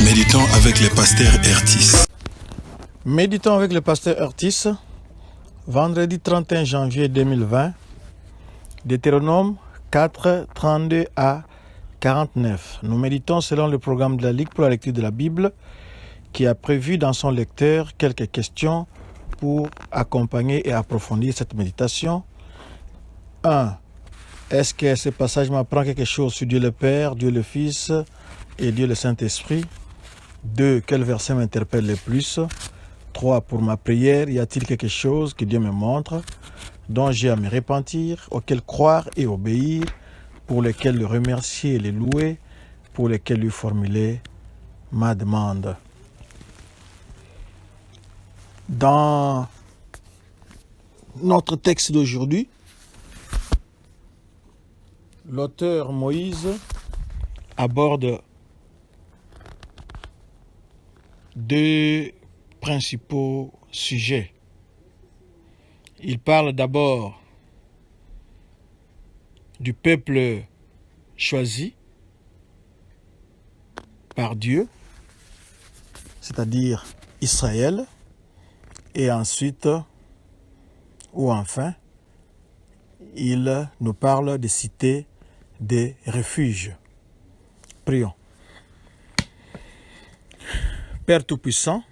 Méditons avec le pasteur Ertis. Méditons avec le pasteur Ertis, vendredi 31 janvier 2020, Deutéronome 4, 32 à 49. Nous méditons selon le programme de la Ligue pour la lecture de la Bible, qui a prévu dans son lecteur quelques questions pour accompagner et approfondir cette méditation. 1. Est-ce que ce passage m'apprend quelque chose sur Dieu le Père, Dieu le Fils et Dieu le Saint-Esprit? 2. Quel verset m'interpelle le plus? 3. Pour ma prière, y a-t-il quelque chose que Dieu me montre, dont j'ai à me repentir, auquel croire et obéir, pour lequel le remercier et le louer, pour lequel lui formuler ma demande? Dans notre texte d'aujourd'hui, l'auteur Moïse aborde deux principaux sujets. Il parle d'abord du peuple choisi par Dieu, c'est-à-dire Israël, et ensuite, ou enfin, il nous parle des cités des refuges. Prions. Père Tout-Puissant,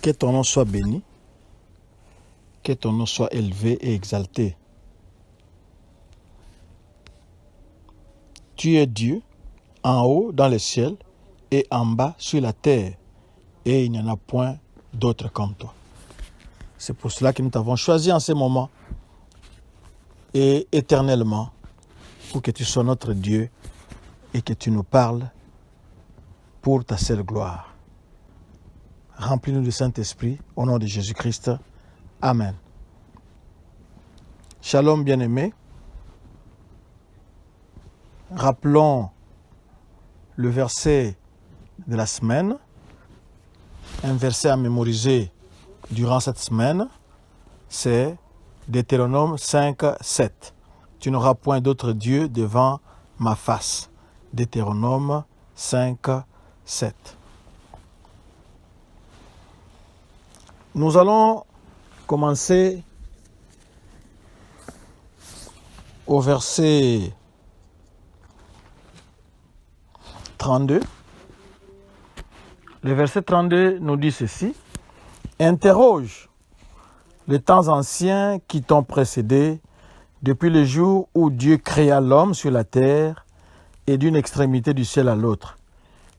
que ton nom soit béni, que ton nom soit élevé et exalté. Tu es Dieu, en haut dans le ciel et en bas sur la terre, et il n'y en a point d'autre comme toi. C'est pour cela que nous t'avons choisi en ce moment et éternellement pour que tu sois notre Dieu et que tu nous parles pour ta seule gloire. Remplis-nous du Saint-Esprit au nom de Jésus-Christ. Amen. Shalom bien-aimés. Rappelons le verset de la semaine, un verset à mémoriser durant cette semaine, c'est Deutéronome 5, 7. Tu n'auras point d'autre Dieu devant ma face. Deutéronome 5, 7. Nous allons commencer au verset 32. Le verset 32 nous dit ceci. Interroge les temps anciens qui t'ont précédé depuis le jour où Dieu créa l'homme sur la terre et d'une extrémité du ciel à l'autre.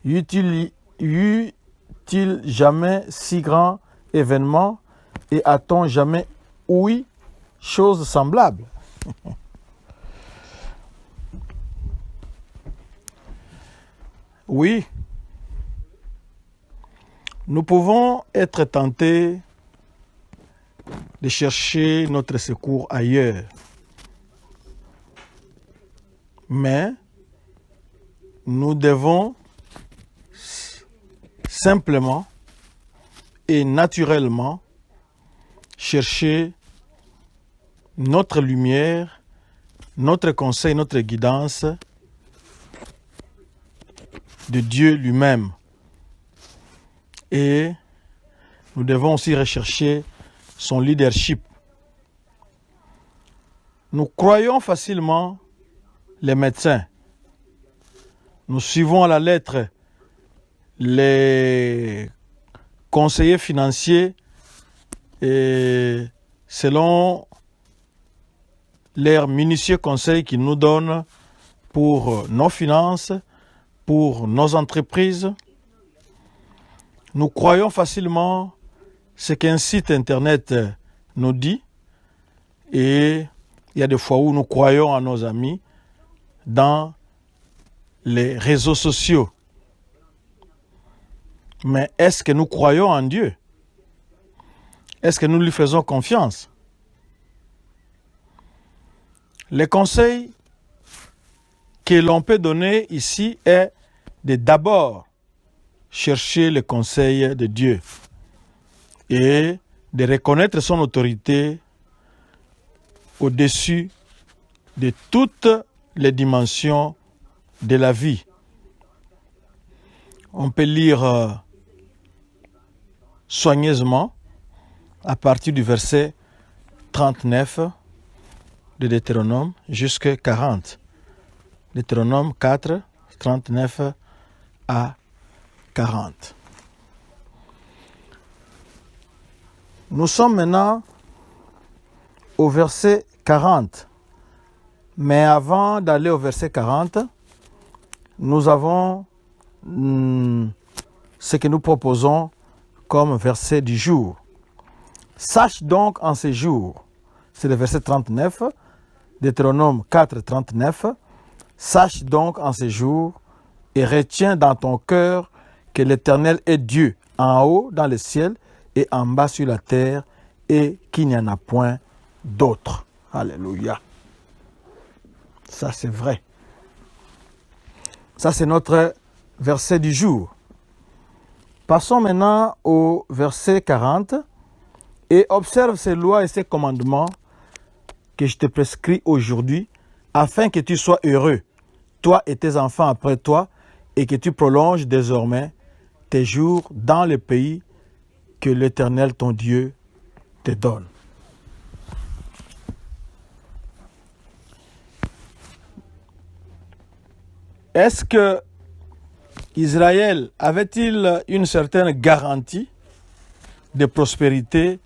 Y eut-il jamais si grand événement et a-t-on jamais ouï chose semblable? Oui, nous pouvons être tentés de chercher notre secours ailleurs. Mais nous devons simplement et naturellement chercher notre lumière, notre conseil, notre guidance de Dieu lui-même. Et nous devons aussi rechercher son leadership. Nous croyons facilement les médecins. Nous suivons à la lettre les conseillers financiers et selon leurs minutieux conseils qu'ils nous donnent pour nos finances, pour nos entreprises. Nous croyons facilement ce qu'un site internet nous dit et il y a des fois où nous croyons à nos amis dans les réseaux sociaux. Mais est-ce que nous croyons en Dieu? Est-ce que nous lui faisons confiance? Les conseils que l'on peut donner ici est de d'abord chercher le conseil de Dieu et de reconnaître son autorité au-dessus de toutes les dimensions de la vie. On peut lire soigneusement à partir du verset 39 de Deutéronome jusqu'à 40. Deutéronome 4, 39 à 40. Nous sommes maintenant au verset 40. Mais avant d'aller au verset 40, nous avons ce que nous proposons comme verset du jour. Sache donc en ces jours, c'est le verset 39, Deutéronome 4, 39. Sache donc en ces jours et retiens dans ton cœur que l'Éternel est Dieu, en haut dans le ciel et en bas sur la terre, et qu'il n'y en a point d'autre. Alléluia. Ça, c'est vrai. Ça, c'est notre verset du jour. Passons maintenant au verset 40 et observe ces lois et ces commandements que je te prescris aujourd'hui, afin que tu sois heureux, toi et tes enfants après toi, et que tu prolonges désormais tes jours dans le pays que l'Éternel, ton Dieu, te donne. Est-ce que Israël avait-il une certaine garantie de prospérité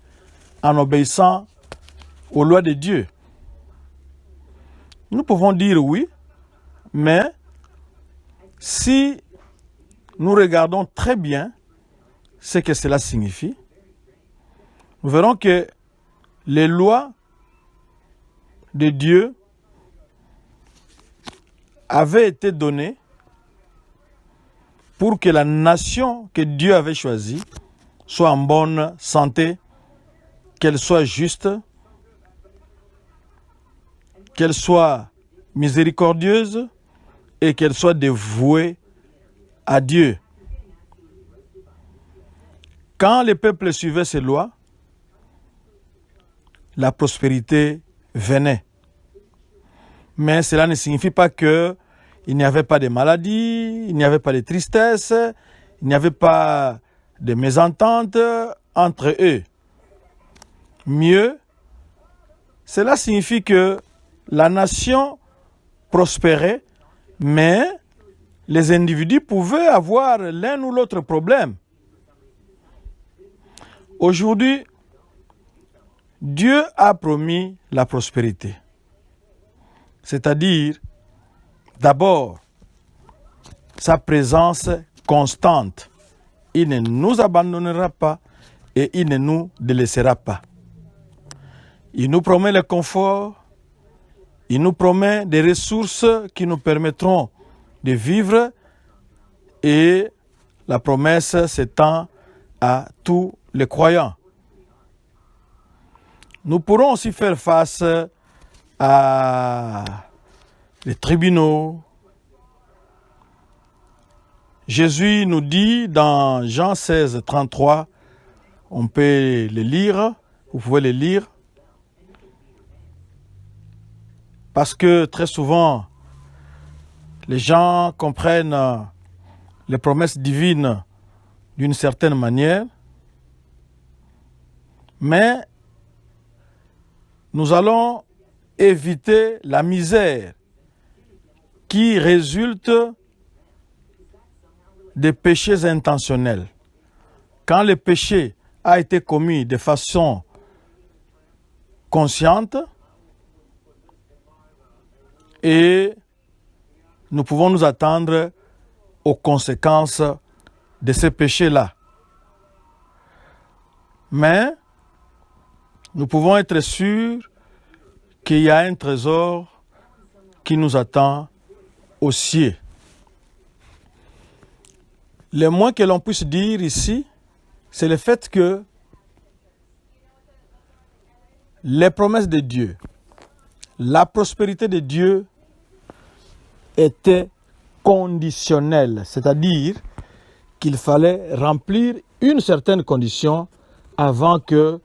en obéissant aux lois de Dieu? Nous pouvons dire oui, mais si nous regardons très bien ce que cela signifie, nous verrons que les lois de Dieu avaient été données pour que la nation que Dieu avait choisie soit en bonne santé, qu'elle soit juste, qu'elle soit miséricordieuse et qu'elle soit dévouée à Dieu. Quand le peuple suivait ces lois, la prospérité venait. Mais cela ne signifie pas qu'il n'y avait pas de maladies, il n'y avait pas de tristesse, il n'y avait pas de mésentente entre eux. Mieux, cela signifie que la nation prospérait, mais les individus pouvaient avoir l'un ou l'autre problème. Aujourd'hui, Dieu a promis la prospérité. C'est-à-dire, d'abord, sa présence constante. Il ne nous abandonnera pas et il ne nous délaissera pas. Il nous promet le confort, il nous promet des ressources qui nous permettront de vivre et la promesse s'étend à tous les croyants. Nous pourrons aussi faire face à les tribunaux. Jésus nous dit dans Jean 16, 33, on peut le lire, vous pouvez le lire, parce que très souvent, les gens comprennent les promesses divines d'une certaine manière, mais nous allons éviter la misère qui résulte des péchés intentionnels. Quand le péché a été commis de façon consciente, et nous pouvons nous attendre aux conséquences de ces péchés-là. Mais nous pouvons être sûrs qu'il y a un trésor qui nous attend aux cieux. Le moins que l'on puisse dire ici, c'est le fait que les promesses de Dieu, la prospérité de Dieu était conditionnelle, c'est-à-dire qu'il fallait remplir une certaine condition avant que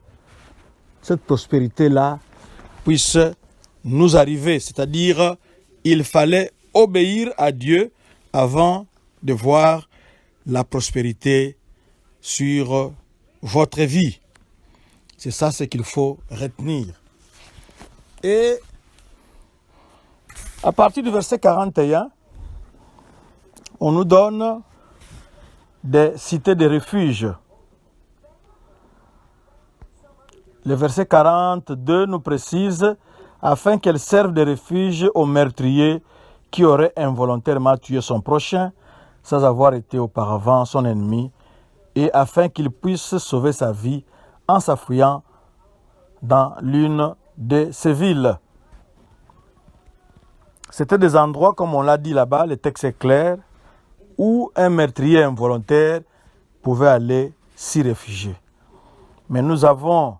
cette prospérité-là puisse nous arriver, c'est-à-dire il fallait obéir à Dieu avant de voir la prospérité sur votre vie. C'est ça ce qu'il faut retenir. Et à partir du verset 41, on nous donne des cités de refuge. Le verset 42 nous précise afin qu'elles servent de refuge aux meurtriers qui auraient involontairement tué son prochain sans avoir été auparavant son ennemi, et afin qu'il puisse sauver sa vie en s'affuyant dans l'une de ces villes. C'était des endroits, comme on l'a dit là-bas, le texte est clair, où un meurtrier involontaire pouvait aller s'y réfugier. Mais nous avons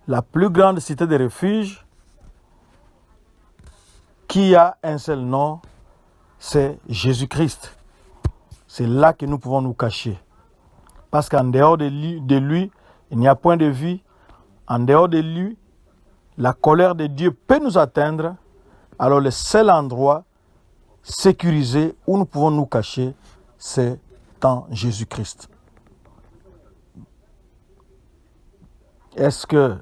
la plus grande cité de refuge qui a un seul nom, c'est Jésus-Christ. C'est là que nous pouvons nous cacher. Parce qu'en dehors de lui, il n'y a point de vie. En dehors de lui, la colère de Dieu peut nous atteindre. Alors le seul endroit sécurisé où nous pouvons nous cacher, c'est en Jésus-Christ. Est-ce que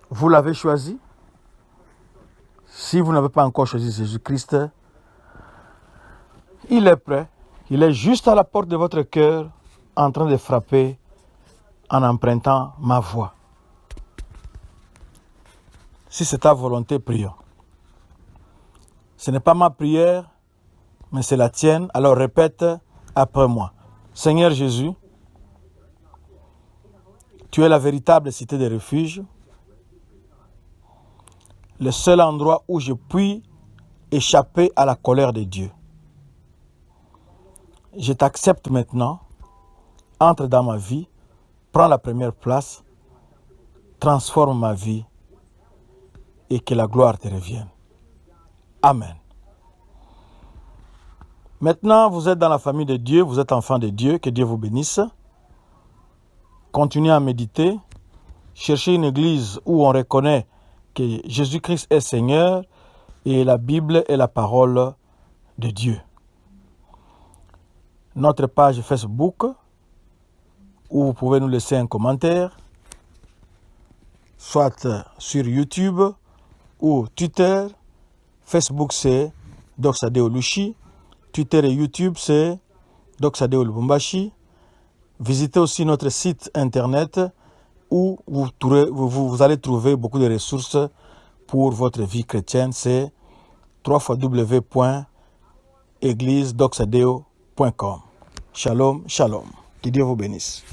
vous l'avez choisi? Si vous n'avez pas encore choisi Jésus-Christ, il est prêt. Il est juste à la porte de votre cœur, en train de frapper en empruntant ma voix. Si c'est ta volonté, prions. Ce n'est pas ma prière, mais c'est la tienne. Alors répète après moi. Seigneur Jésus, tu es la véritable cité de refuge, le seul endroit où je puis échapper à la colère de Dieu. Je t'accepte maintenant, entre dans ma vie, prends la première place, transforme ma vie et que la gloire te revienne. Amen. Maintenant, vous êtes dans la famille de Dieu, vous êtes enfant de Dieu, que Dieu vous bénisse. Continuez à méditer, cherchez une église où on reconnaît que Jésus-Christ est Seigneur et la Bible est la parole de Dieu. Notre page Facebook, où vous pouvez nous laisser un commentaire, soit sur YouTube ou Twitter. Facebook c'est Doxadeo Lushi, Twitter et YouTube c'est Doxadeo Lubumbashi. Visitez aussi notre site internet où vous allez trouver beaucoup de ressources pour votre vie chrétienne. C'est www.églisedoxadeo.com. Shalom, shalom. Que Dieu vous bénisse.